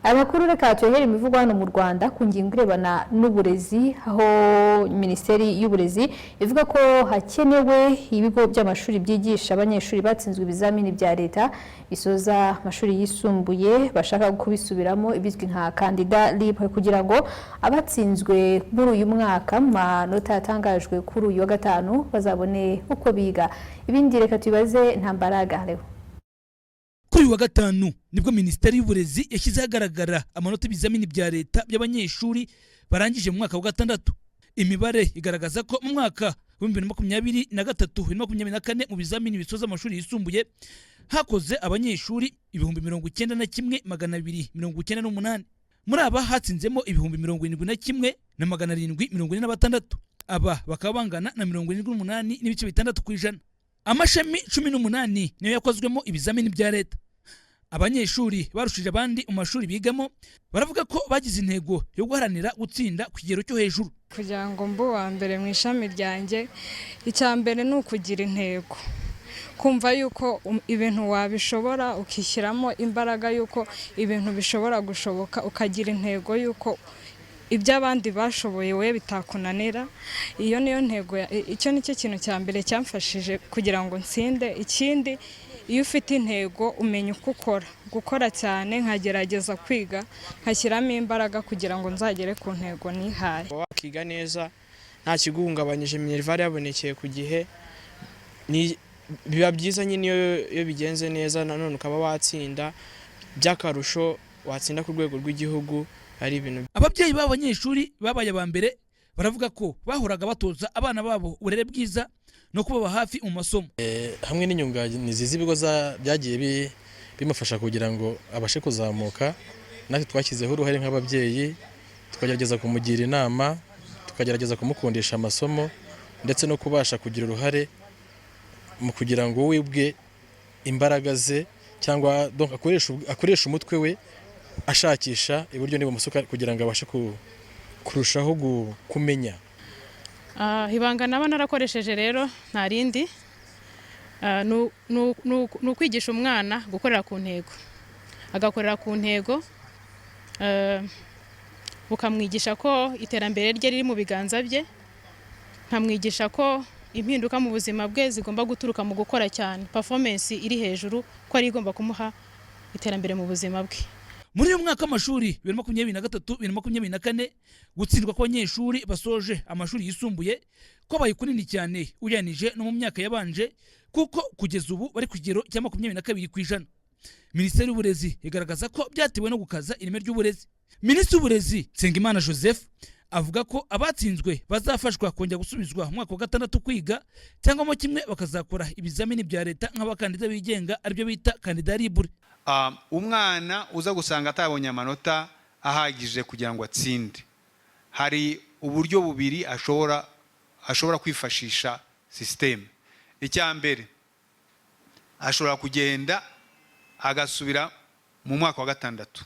aya makuru reka tuyahere imivugwa hano mu Rwanda ku ngingo irebana n'uburezi, aho Minisiteri y'Uburezi ivuga ko hakenewe ibigo by'amashuri byigisha abanyeshuri batsinzwe ibizamini bya leta bisoza amashuri yisumbuye bashaka kubisubiramo ibizwi nka candidat libre, kugira ngo abatsinzwe muri uyu mwaka mu manota yatangajwe kuri uyu wa gatanu bazabone uko biga. Ibindi reka tubibaze Ntambaraga Leo. Kuri wa gatanu nibwo Minisiteri y'Uburezi yashyize ahagaragara amanota y'ibizamini bya leta by'abanyeshuri barangije mu mwaka wa gatandatu. Imibare igaragaza ko mu mwaka wa 2023-2024 mu bizamini bisoza amashuri yisumbuye hakoze abanyeshuri 91,298. Muri aba hatsinzemo 71,746. Aba bakaba bangana na 78.6%. Amashami 18 niyo yakozwemo ibizamini bya leta. Abanyeshuri barushije abandi mu mashuri bigamo baravuga ko bagize intego yo guharanira gutsinda ku kigero cyo hejuru. Kugira ngo mbu wa mbere mu ishami ryanjye, icya mbere ni ukugira intego, kumva yuko ibintu wabishobora, ukishyiramo imbaraga yuko ibintu bishobora gushoboka, ukagira intego yuko ibyo abandi bashoboye we bitakunanira. Iyo niyo ntego, icyo nicyo kintu cya mbere cyamfashije kugira ngo nsinde. Ikindi, iyo ufite intego umenya uko gukora cyane, nkagerageza kwiga, nkashyiramo imbaraga kugira ngo nzagere ku ntego nihaye. Wakiga neza nta kiguhungabanyije, minerivare yabonekeye ku gihe, biba byiza nyine iyo bigenze neza, nanone ukaba watsinda by'akarusho, watsinda ku rwego rw'igihugu. Ari ibintu ababyeyi b'abanyeshuri babaye aba mbere baravuga ko bahoraga batoza abana babo uburere bwiza no kubaba hafi mu masomo. Hamwe n'inyunganizi z'ibigo byagiye bimufasha kugira ngo abashe kuzamuka, natwe twashyizeho uruhare nk'ababyeyi, tukagerageza kumugira inama, tukagerageza kumukundisha amasomo, ndetse no kubasha kugira uruhare mu kugira ngo we ubwe imbaraga ze cyangwa akoresha umutwe we ashakisha iburyo n'ibumoso kugira ngo abashe kurushaho kumenya. Ibanga naba narakoresheje rero nta rindi, ni ukwigisha umwana gukorera ku ntego, agakorera ku ntego, ukamwigisha ko iterambere rye riri mu biganza bye, nkamwigisha ko impinduka mu buzima bwe zigomba guturuka mu gukora cyane, performance iri hejuru ko ari igomba kumuha iterambere mu buzima bwe. Muri uyu mwaka w'amashuri 2023-2024 gutsindwa kw'abanyeshuri basoje amashuri yisumbuye kwabaye kunini cyane uyanije no mu myaka yabanje, kuko kugeza ubu bari ku kigero cya 22%. Minisiteri y'Uburezi igaragaza ko byatewe no gukaza ireme ry'uburezi. Minisitiri w'Uburezi Nsengimana Joseph avuga ko abatsinzwe bazafashwa kongera gusubizwa mu mwaka wa gatandatu kwiga, cyangwa mo kimwe bakazakora ibizamini bya leta nk'abakandida bigenga, aribyo bita candidat libre. Umwana uza gusanga atabonye amanota ahagije kugira ngo atsinde, hari uburyo bubiri ashobora kwifashisha system. Icya mbere, ashobora kugenda agasubira mu mwaka wa gatandatu.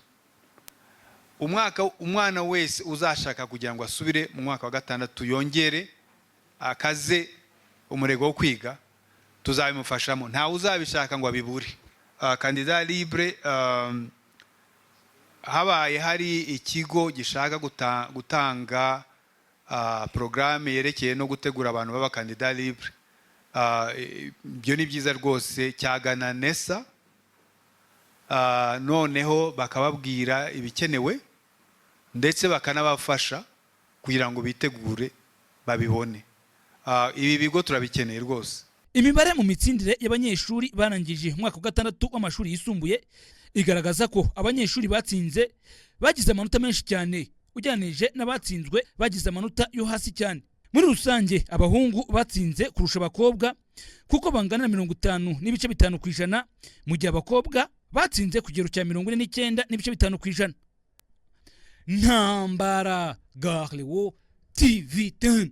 Umwana wese uzashaka kugira ngo asubire mu mwaka wa gatandatu yongere akaze umurego wo kwiga, tuzabimufashamo. Nta uzabishaka ngo abibure. Candidat libre, habaye hari ikigo gishaka gutanga programme yerekeye no gutegura abantu baba candidat libre. Byo ni byiza rwose, cyagana NESA, noneho bakababwira ibikenewe ndetse bakanabafasha kugira ngo bitegure babibone. Ibi bigo turabikeneye rwose. Imibare mu mitsindire y'abanyeshuri barangije umwaka wa gatandatu w'amashuri yisumbuye igaragaza ko abanyeshuri batsinze bagize amanota menshi cyane ugereranije n'abatsinzwe bagize amanota yo hasi cyane. Muri rusange abahungu batsinze kurusha abakobwa kuko bangana na 50.5%, mu gihe abakobwa batsinze ku kigero cya 49.5%. Ntambaraga Leo TV10.